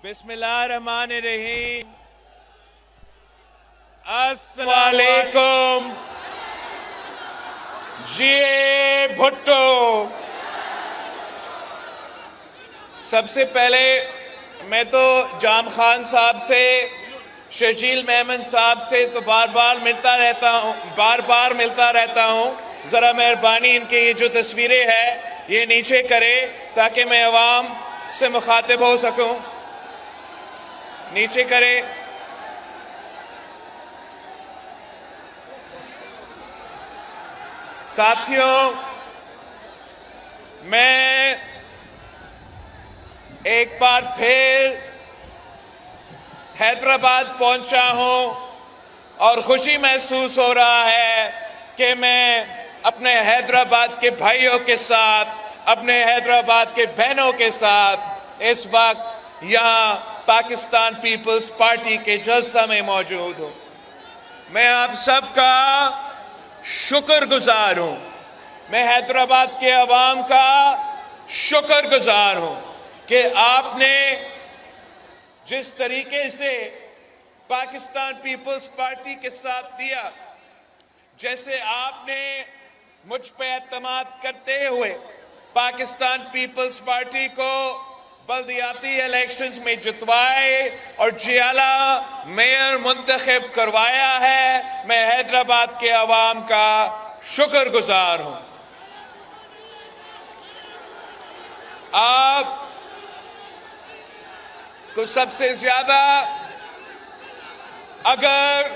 बिस्मिल्लाहिर्रहमानिर्रहीम। अस्सलाम वालेकुम। जी भुट्टो। सबसे पहले मैं तो जाम खान साहब से, शर्जील मेमन साहब से तो बार बार मिलता रहता हूँ। ज़रा मेहरबानी इनके ये जो तस्वीरें हैं ये नीचे करें ताकि मैं अवाम से मुखातिब हो सकूं। नीचे करें। साथियों, मैं एक बार फिर हैदराबाद पहुंचा हूं और खुशी महसूस हो रहा है कि मैं अपने हैदराबाद के भाइयों के साथ, अपने हैदराबाद के बहनों के साथ इस वक्त यहाँ पाकिस्तान पीपल्स पार्टी के जलसा में मौजूद हूँ। मैं आप सबका शुक्रगुजार हूँ। मैं हैदराबाद के अवाम का शुक्रगुजार हूँ कि आपने जिस तरीके से पाकिस्तान पीपल्स पार्टी के साथ दिया, जैसे आपने मुझ पे एतमाद करते हुए पाकिस्तान पीपल्स पार्टी को बल्दियाती इलेक्शंस में जितवाए और जियाला मेयर मुंतखब करवाया है, मैं हैदराबाद के अवाम का शुक्रगुजार हूं। आप को सबसे ज्यादा अगर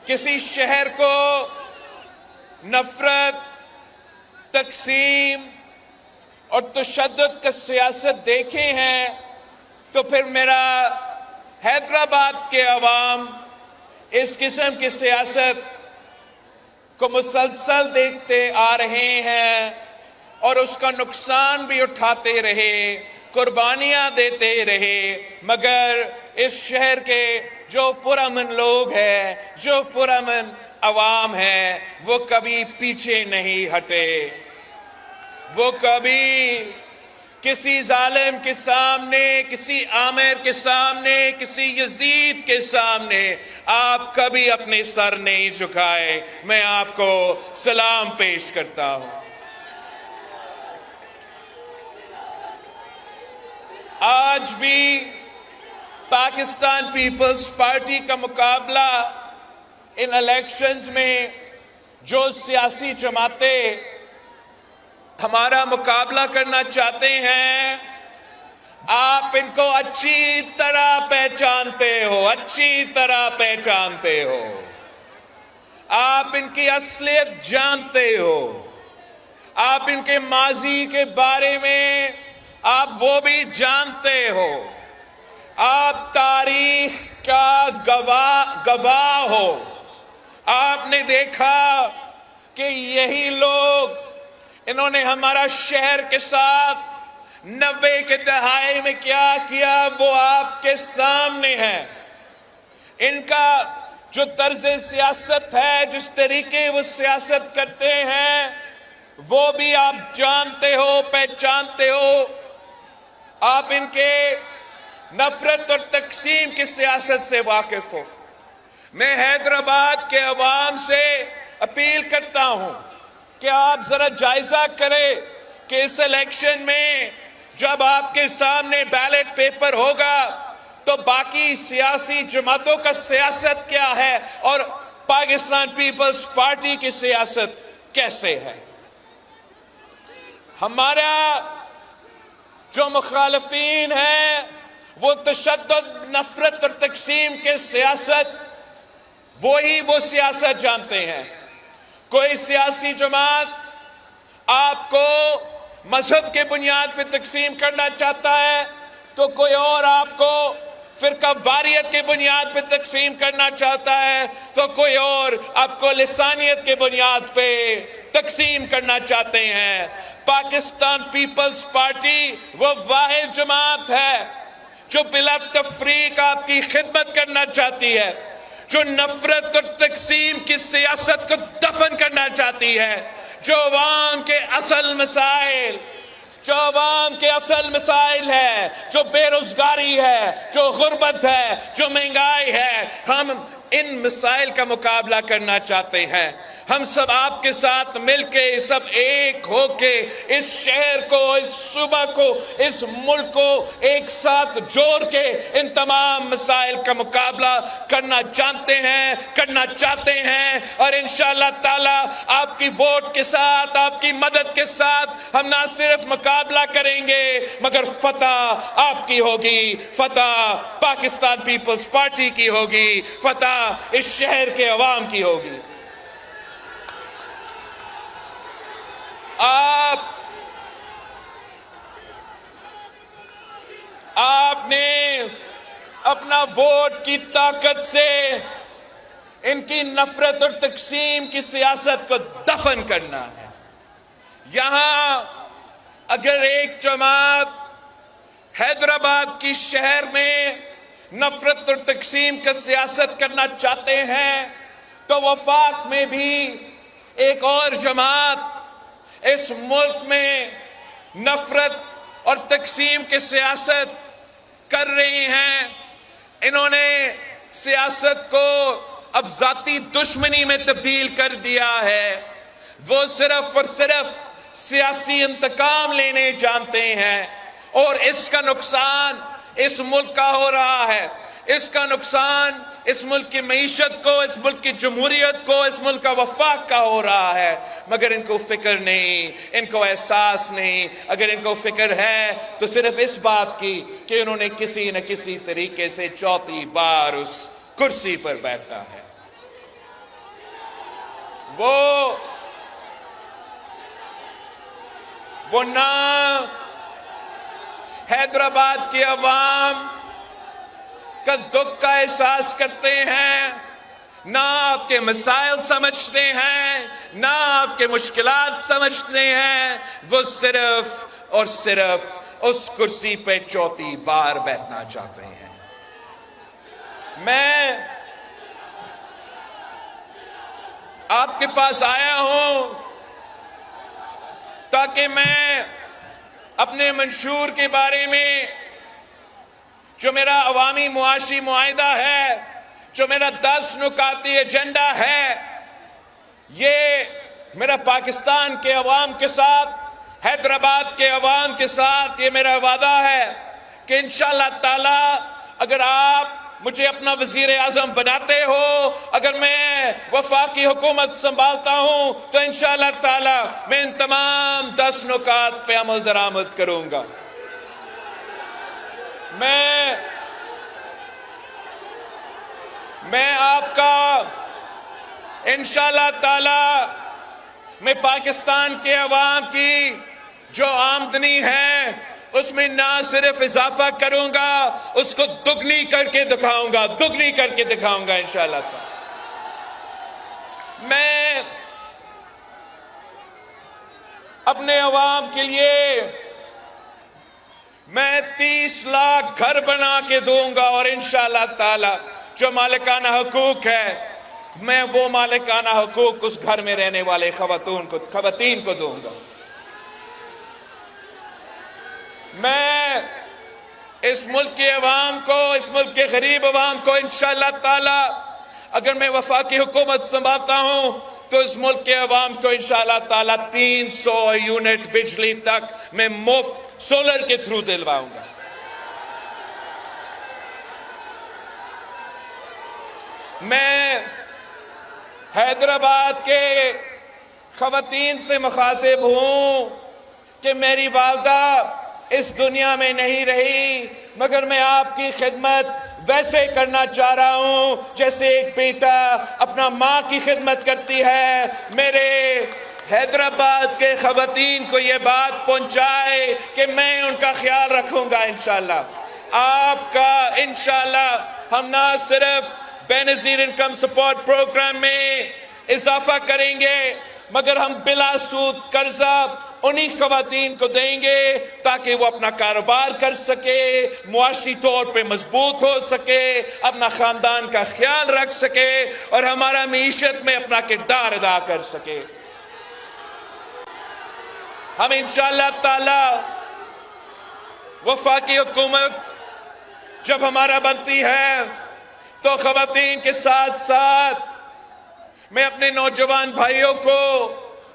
किसी शहर को नफरत, तकसीम और तशद्दुद का सियासत देखे हैं तो फिर मेरा हैदराबाद के अवाम इस किस्म की सियासत को मुसलसल देखते आ रहे हैं और उसका नुकसान भी उठाते रहे, कुर्बानियां देते रहे, मगर इस शहर के जो पुरअमन लोग हैं, जो पुरअमन अवाम है, वो कभी पीछे नहीं हटे। वो कभी किसी जालिम के सामने, किसी आमिर के सामने, किसी यजीद के सामने आप कभी अपने सर नहीं झुकाए। मैं आपको सलाम पेश करता हूं। आज भी पाकिस्तान पीपल्स पार्टी का मुकाबला इन इलेक्शंस में जो सियासी जमातें हमारा मुकाबला करना चाहते हैं, आप इनको अच्छी तरह पहचानते हो, अच्छी तरह पहचानते हो। आप इनकी असलियत जानते हो। आप इनके माजी के बारे में आप वो भी जानते हो। आप तारीख का गवाह हो। आपने देखा कि यही लोग, इन्होंने हमारा शहर के साथ 90 के दहाई में क्या किया वो आपके सामने है। इनका जो तर्ज सियासत है, जिस तरीके वो सियासत करते हैं, वो भी आप जानते हो, पहचानते हो। आप इनके नफरत और तकसीम की सियासत से वाकिफ हो। मैं हैदराबाद के अवाम से अपील करता हूं कि आप जरा जायजा करें कि इस इलेक्शन में जब आपके सामने बैलेट पेपर होगा तो बाकी सियासी जमातों का सियासत क्या है और पाकिस्तान पीपल्स पार्टी की सियासत कैसे है। हमारा जो मुखालिफीन है वो तशद्दुद, नफरत और तकसीम के सियासत, वो सियासत जानते हैं। कोई सियासी जमात आपको मजहब के बुनियाद पे तकसीम करना चाहता है तो कोई और आपको फिरका वारियत के बुनियाद पे तकसीम करना चाहता है तो कोई और आपको लिसानियत के बुनियाद पे तकसीम करना चाहते हैं। पाकिस्तान पीपल्स पार्टी वो वाहिद जमात है जो बिला तफरीक आपकी खिदमत करना चाहती है, जो नफरत और तकसीम की सियासत को दफन करना चाहती है, जो अवाम के असल मसाइल جو عوام کے اصل مسائل ہے، جو بے روزگاری ہے، جو غربت ہے، جو مہنگائی ہے، ہم ان مسائل کا مقابلہ کرنا چاہتے ہیں۔ ہم سب آپ کے ساتھ مل کے، سب ایک ہو کے اس شہر کو، اس صوبہ کو، اس ملک کو ایک ساتھ جوڑ کے ان تمام مسائل کا مقابلہ کرنا جانتے ہیں، کرنا چاہتے ہیں، اور انشاءاللہ تعالی آپ کی ووٹ کے ساتھ، آپ کی مدد کے ساتھ ہم نہ صرف مقابلہ کریں گے مگر فتح آپ کی ہوگی، فتح پاکستان پیپلز پارٹی کی ہوگی، فتح اس شہر کے عوام کی ہوگی۔ آپ نے اپنا ووٹ کی طاقت سے ان کی نفرت اور تقسیم کی سیاست کو دفن کرنا ہے۔ یہاں اگر ایک جماعت حیدرآباد کی شہر میں نفرت اور تقسیم کا سیاست کرنا چاہتے ہیں تو وفاق میں بھی ایک اور جماعت اس ملک میں نفرت اور تقسیم کی سیاست کر رہی ہیں۔ انہوں نے سیاست کو اب ذاتی دشمنی میں تبدیل کر دیا ہے۔ وہ صرف اور صرف سیاسی انتقام لینے جانتے ہیں، اور اس کا نقصان اس ملک کا ہو رہا ہے۔ اس کا نقصان اس ملک کی معیشت کو، اس ملک کی جمہوریت کو، اس ملک کا وفاق کا ہو رہا ہے، مگر ان کو فکر نہیں، ان کو احساس نہیں۔ اگر ان کو فکر ہے تو صرف اس بات کی کہ انہوں نے کسی نہ کسی طریقے سے چوتھی بار اس کرسی پر بیٹھنا ہے۔ وہ نہ حیدرآباد کے عوام کا دکھ کا احساس کرتے ہیں، نہ آپ کے مسائل سمجھتے ہیں، نہ آپ کے مشکلات سمجھتے ہیں۔ وہ صرف اور صرف اس کرسی پہ چوتھی بار بیٹھنا چاہتے ہیں۔ میں آپ کے پاس آیا ہوں تاکہ میں اپنے منشور کے بارے میں، جو میرا عوامی معاشی معاہدہ ہے، جو میرا 10 نکاتی ایجنڈا ہے، یہ میرا پاکستان کے عوام کے ساتھ، حیدرآباد کے عوام کے ساتھ یہ میرا وعدہ ہے کہ انشاءاللہ تعالی اگر آپ مجھے اپنا وزیر اعظم بناتے ہو، اگر میں وفاقی حکومت سنبھالتا ہوں، تو انشاءاللہ تعالی میں ان تمام 10 نکات پہ عمل درآمد کروں گا۔ میں آپ کا انشاءاللہ تعالی میں پاکستان کے عوام کی جو آمدنی ہے اس میں نہ صرف اضافہ کروں گا، اس کو دگنی کر کے دکھاؤں گا، دگنی کر کے دکھاؤں گا انشاءاللہ تعالی۔ میں اپنے عوام کے لیے میں 30 لاکھ گھر بنا کے دوں گا، اور انشاءاللہ تعالی جو مالکانہ حقوق ہے میں وہ مالکانہ حقوق اس گھر میں رہنے والے خواتین کو دوں گا۔ میں اس ملک کے عوام کو، اس ملک کے غریب عوام کو انشاءاللہ تعالی اگر میں وفاقی حکومت سنبھالتا ہوں تو اس ملک کے عوام کو انشاءاللہ تعالی 300 یونٹ بجلی تک میں مفت سولر کے تھرو دلواؤں گا۔ میں حیدرآباد کے خواتین سے مخاطب ہوں کہ میری والدہ اس دنیا میں نہیں رہی، مگر میں آپ کی خدمت ویسے کرنا چاہ رہا ہوں جیسے ایک بیٹا اپنا ماں کی خدمت کرتی ہے۔ میرے حیدرآباد کے خواتین کو یہ بات پہنچائے کہ میں ان کا خیال رکھوں گا انشاءاللہ۔ آپ کا انشاءاللہ ہم نہ صرف بے نظیر انکم سپورٹ پروگرام میں اضافہ کریں گے مگر ہم بلا سود قرضہ انہی خواتین کو دیں گے تاکہ وہ اپنا کاروبار کر سکے، معاشی طور پہ مضبوط ہو سکے، اپنا خاندان کا خیال رکھ سکے اور ہمارا معیشت میں اپنا کردار ادا کر سکے۔ ہم انشاءاللہ تعالی वफाकी हुकूमत जब हमारा बनती है तो खवातीन के साथ साथ मैं अपने नौजवान भाइयों को,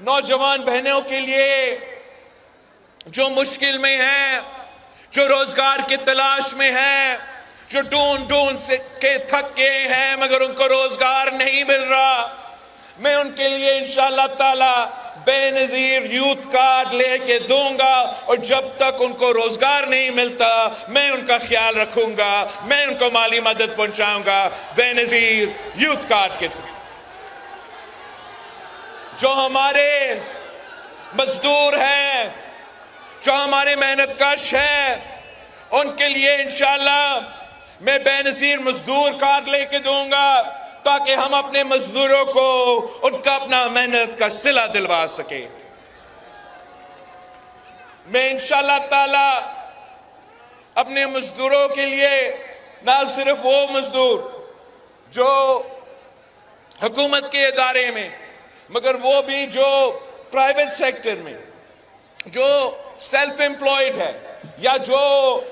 नौजवान बहनों के लिए जो मुश्किल में हैं, जो रोजगार की तलाश में हैं, जो ढूंढ से के थक गए हैं मगर उनको रोजगार नहीं मिल रहा, मैं उनके लिए इंशाअल्लाह ताला बेनजीर यूथ कार्ड लेके दूंगा और जब तक उनको रोजगार नहीं मिलता मैं उनका ख्याल रखूंगा, मैं उनको माली मदद पहुंचाऊंगा बेनजीर यूथ कार्ड के थ्रू। जो हमारे मजदूर हैं, जो हमारे मेहनतकश हैं, उनके लिए इंशाअल्लाह मैं बेनजीर मजदूर कार्ड लेके दूंगा ताकि हम अपने मजदूरों को उनका अपना मेहनत का सिला दिलवा सके। मैं इंशाअल्लाह ताला अपने मजदूरों के लिए ना सिर्फ वो मजदूर जो हुकूमत के इदारे में मगर वो भी जो प्राइवेट सेक्टर में, जो सेल्फ एम्प्लॉयड है या जो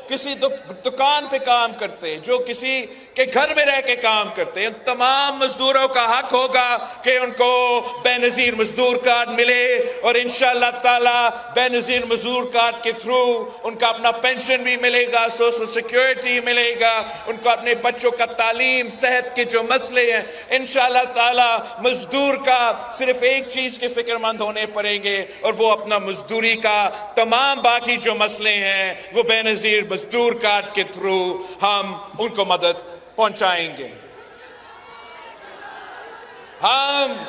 किसी दुकान पे काम करते हैं, जो किसी के घर में रह के काम करते हैं, तमाम मजदूरों का हक होगा कि उनको बेनजीर मजदूर कार्ड मिले और इंशाअल्लाह ताला बेनजीर मजदूर कार्ड के थ्रू उनका अपना पेंशन भी मिलेगा, सोशल सिक्योरिटी मिलेगा, उनको अपने बच्चों का तालीम, सेहत के जो मसले हैं इंशाअल्लाह ताला मजदूर का सिर्फ एक चीज के फिक्रमंद होने पड़ेंगे और वो अपना मजदूरी का तमाम बाकी जो मसले हैं वो बेनजीर मजदूर कार्ड के थ्रू हम उनको मदद पहुंचाएंगे। हम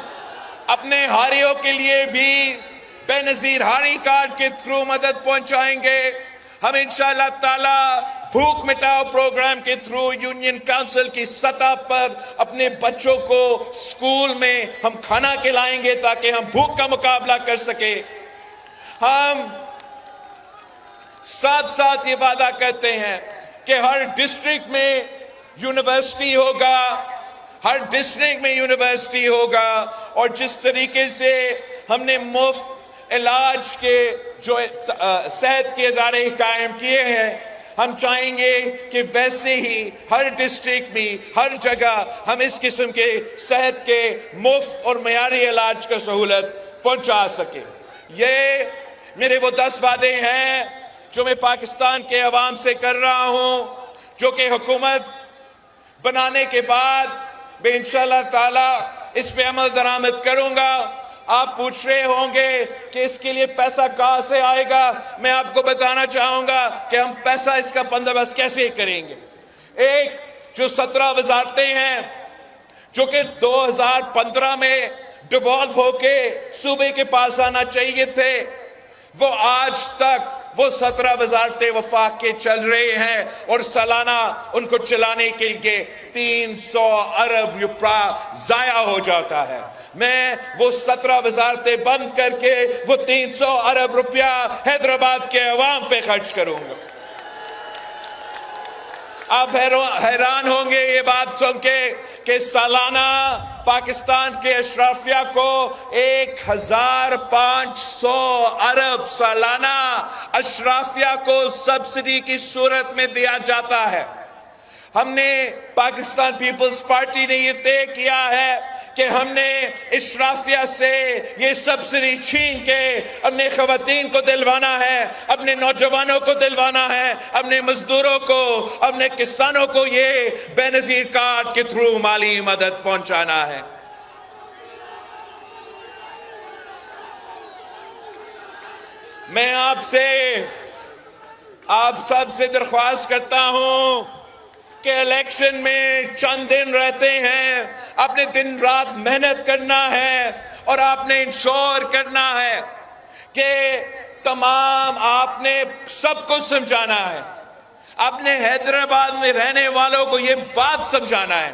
अपने हारियों के लिए भी बेनजीर हारी कार्ड के थ्रू मदद पहुंचाएंगे। हम इंशाअल्लाह ताला भूख मिटाओ प्रोग्राम के थ्रू यूनियन काउंसिल की सतह पर अपने बच्चों को स्कूल में हम खाना खिलाएंगे ताकि हम भूख का मुकाबला कर सके। हम साथ साथ ये वादा करते हैं कि हर डिस्ट्रिक्ट में यूनिवर्सिटी होगा, हर डिस्ट्रिक्ट में यूनिवर्सिटी होगा और जिस तरीके से हमने मुफ्त इलाज के जो सेहत के इदारे कायम किए हैं, हम चाहेंगे कि वैसे ही हर डिस्ट्रिक्ट में, हर जगह हम इस किस्म के सेहत के मुफ्त और मयारी इलाज का सहूलत पहुंचा सके। ये मेरे वो 10 वादे हैं जो मैं पाकिस्तान के अवाम से कर रहा हूं, जो कि हुकूमत बनाने के बाद मैं इंशाअल्लाह ताला इस पे अमल दरामद करूंगा। आप पूछ रहे होंगे कि इसके लिए पैसा कहां से आएगा, मैं आपको बताना चाहूंगा कि हम पैसा इसका बंदोबस्त कैसे करेंगे। एक जो 17 वजारतें हैं जो कि 2015 में डिवॉल्व होके सूबे के पास आना चाहिए थे, वो आज तक वो 17 वजारतें वफाक के चल रहे हैं और सालाना उनको चलाने के लिए 300 अरब रुपया जाया हो जाता है। मैं वो 17 वजारतें बंद करके वो 300 अरब रुपया हैदराबाद के अवाम पे खर्च करूंगा। आप हैरान होंगे ये बात सुन के कि सालाना पाकिस्तान के अशराफिया को 1500 अरब सालाना अशराफिया को सब्सिडी की सूरत में दिया जाता है। हमने पाकिस्तान पीपल्स पार्टी ने ये तय किया है कि हमने इशराफिया से ये सब्सिडी छीन के अपने खवातीन को दिलवाना है, अपने नौजवानों को दिलवाना है, अपने मजदूरों को, अपने किसानों को ये बेनजीर कार्ड के थ्रू माली मदद पहुंचाना है। मैं आप सबसे दरख्वास्त करता हूं कि इलेक्शन में चंद दिन रहते हैं, आपने दिन रात मेहनत करना है और आपने इंश्योर करना है कि तमाम आपने सबको समझाना है। आपने हैदराबाद में रहने वालों को ये बात समझाना है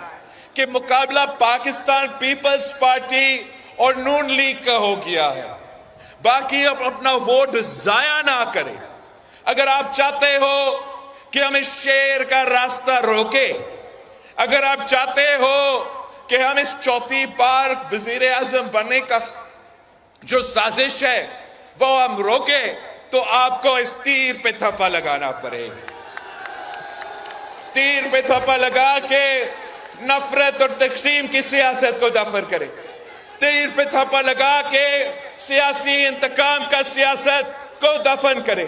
कि मुकाबला पाकिस्तान पीपल्स पार्टी और नून लीग का हो गया है। बाकी अब अपना वोट जाया ना करें। अगर आप चाहते हो कि हम इस शेर का रास्ता रोके, अगर आप चाहते हो कि हम इस चौथी बार वजीर आजम बनने का जो साजिश है वो हम रोके, تو آپ کو اس تیر پہ تھپا لگانا پڑے گا. تیر پہ تھپا لگا کے نفرت اور تقسیم کی سیاست کو دفن کرے. تیر پہ تھپا لگا کے سیاسی انتقام کا سیاست کو دفن کرے.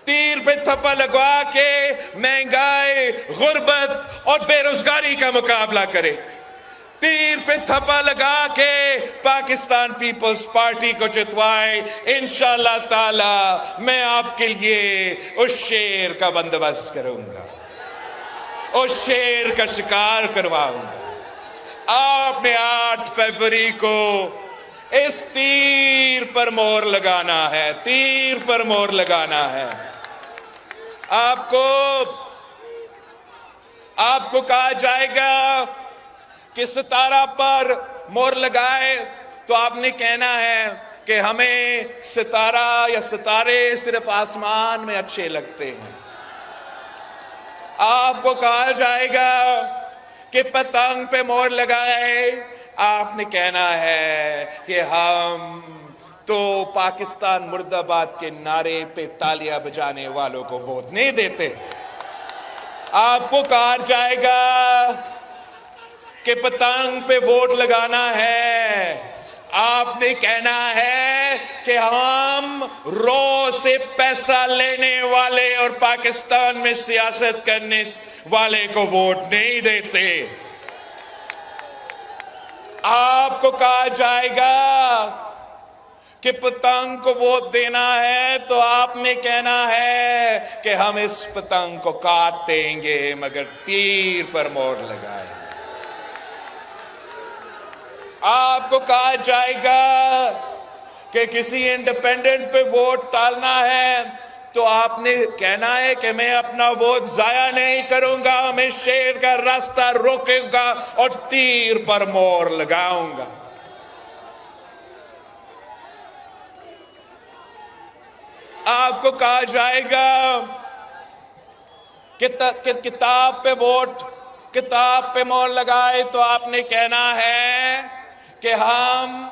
تیر پہ تھپا لگا کے مہنگائی، غربت اور بے روزگاری کا مقابلہ کرے. تیر پہ تھپا لگا کے پاکستان پیپلز پارٹی کو جتوائے. انشاءاللہ تعالی میں آپ کے لیے اس شیر کا بندوبست کروں گا، اس شیر کا شکار کرواؤں گا. آپ نے 8 فروری کو اس تیر پر مور لگانا ہے، تیر پر مور لگانا ہے. آپ کو کہا جائے گا کہ ستارہ پر مور لگائے تو آپ نے کہنا ہے کہ ہمیں ستارہ یا ستارے صرف آسمان میں اچھے لگتے ہیں. آپ کو کہا جائے گا کہ پتنگ پہ مور لگائے، آپ نے کہنا ہے کہ ہم تو پاکستان مرد آباد کے نعرے پہ تالیاں بجانے والوں کو ووٹ نہیں دیتے. آپ کو کہا جائے گا کہ پتنگ پہ ووٹ لگانا ہے، آپ نے کہنا ہے کہ ہم رو سے پیسہ لینے والے اور پاکستان میں سیاست کرنے والے کو ووٹ نہیں دیتے. آپ کو کہا جائے گا کہ پتنگ کو ووٹ دینا ہے تو آپ نے کہنا ہے کہ ہم اس پتنگ کو کاٹ دیں گے مگر تیر پر مور لگائیں. آپ کو کہا جائے گا کہ کسی انڈیپینڈنٹ پہ ووٹ ڈالنا ہے تو آپ نے کہنا ہے کہ میں اپنا ووٹ ضائع نہیں کروں گا، میں شیر کا راستہ روکوں گا اور تیر پر مور لگاؤں گا. آپ کو کہا جائے گا کہ کتاب پہ مور لگائے تو آپ نے کہنا ہے کہ ہم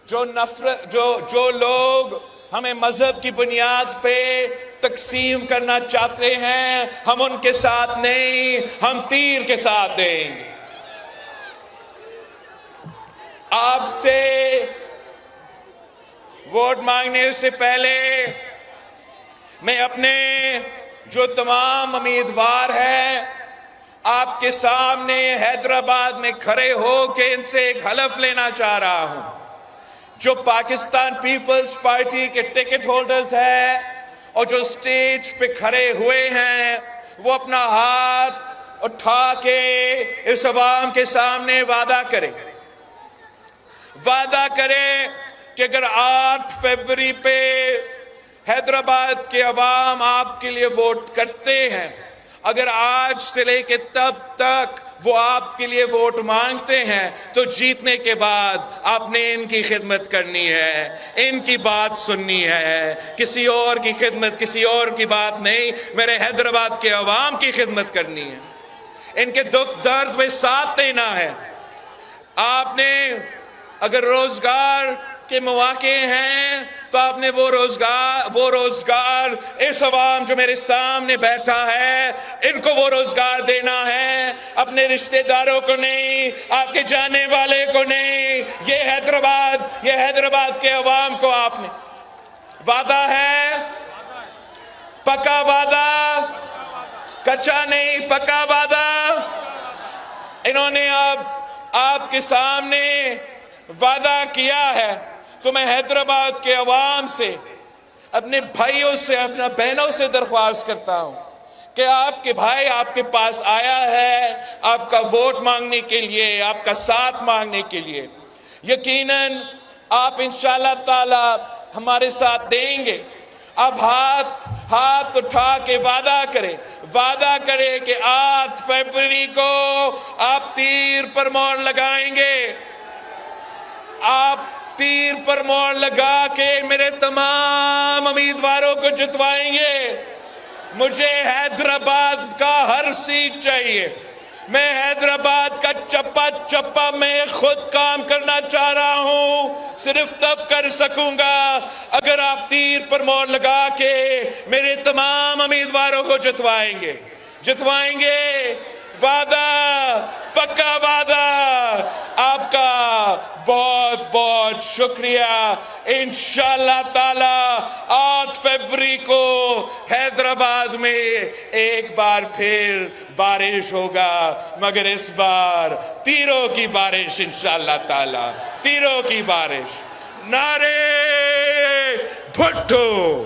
جو لوگ ہمیں مذہب کی بنیاد پہ تقسیم کرنا چاہتے ہیں ہم ان کے ساتھ نہیں، ہم تیر کے ساتھ دیں گے. آپ سے ووٹ مانگنے سے پہلے میں اپنے جو تمام امیدوار ہیں آپ کے سامنے حیدرآباد میں کھڑے ہو کے ان سے ایک حلف لینا چاہ رہا ہوں. جو پاکستان پیپلز پارٹی کے ٹکٹ ہولڈرز ہیں اور جو سٹیج پہ کھڑے ہوئے ہیں وہ اپنا ہاتھ اٹھا کے اس عوام کے سامنے وعدہ کرے کہ اگر 8 فروری پہ حیدرآباد کے عوام آپ کے لیے ووٹ کرتے ہیں، اگر آج سے لے کے تب تک وہ آپ کے لیے ووٹ مانگتے ہیں تو جیتنے کے بعد آپ نے ان کی خدمت کرنی ہے، ان کی بات سننی ہے، کسی اور کی خدمت، کسی اور کی بات نہیں، میرے حیدرآباد کے عوام کی خدمت کرنی ہے، ان کے دکھ درد میں ساتھ دینا ہے. آپ نے اگر روزگار کے مواقع ہیں تو آپ نے وہ روزگار اس عوام جو میرے سامنے بیٹھا ہے ان کو وہ روزگار دینا ہے، اپنے رشتہ داروں کو نہیں، آپ کے جانے والے کو نہیں. یہ حیدرآباد کے عوام کو آپ نے وعدہ ہے، پکا وعدہ، کچا نہیں، پکا وعدہ. انہوں نے اب آپ کے سامنے وعدہ کیا ہے تو میں حیدرآباد کے عوام سے، اپنے بھائیوں سے، اپنے بہنوں سے درخواست کرتا ہوں کہ آپ کے بھائی آپ کے پاس آیا ہے آپ کا ووٹ مانگنے کے لیے، آپ کا ساتھ مانگنے کے لیے. یقیناً آپ انشاءاللہ تعالی ہمارے ساتھ دیں گے. اب ہاتھ اٹھا کے وعدہ کرے کہ 8 فروری کو آپ تیر پر مور لگائیں گے. آپ تیر پر مور لگا کے میرے تمام امیدواروں کو جتوائیں گے. مجھے حیدرآباد کا ہر سیٹ چاہیے، میں حیدرآباد کا چپا چپا میں خود کام کرنا چاہ رہا ہوں. صرف تب کر سکوں گا اگر آپ تیر پر مور لگا کے میرے تمام امیدواروں کو جتوائیں گے. وعدہ، پکا وعدہ. آپ کا بہت بہت شکریہ. انشاءاللہ تعالی 8 فروری کو حیدرآباد میں ایک بار پھر بارش ہوگا، مگر اس بار تیروں کی بارش. انشاءاللہ تعالی تیروں کی بارش. نعرے بھٹو.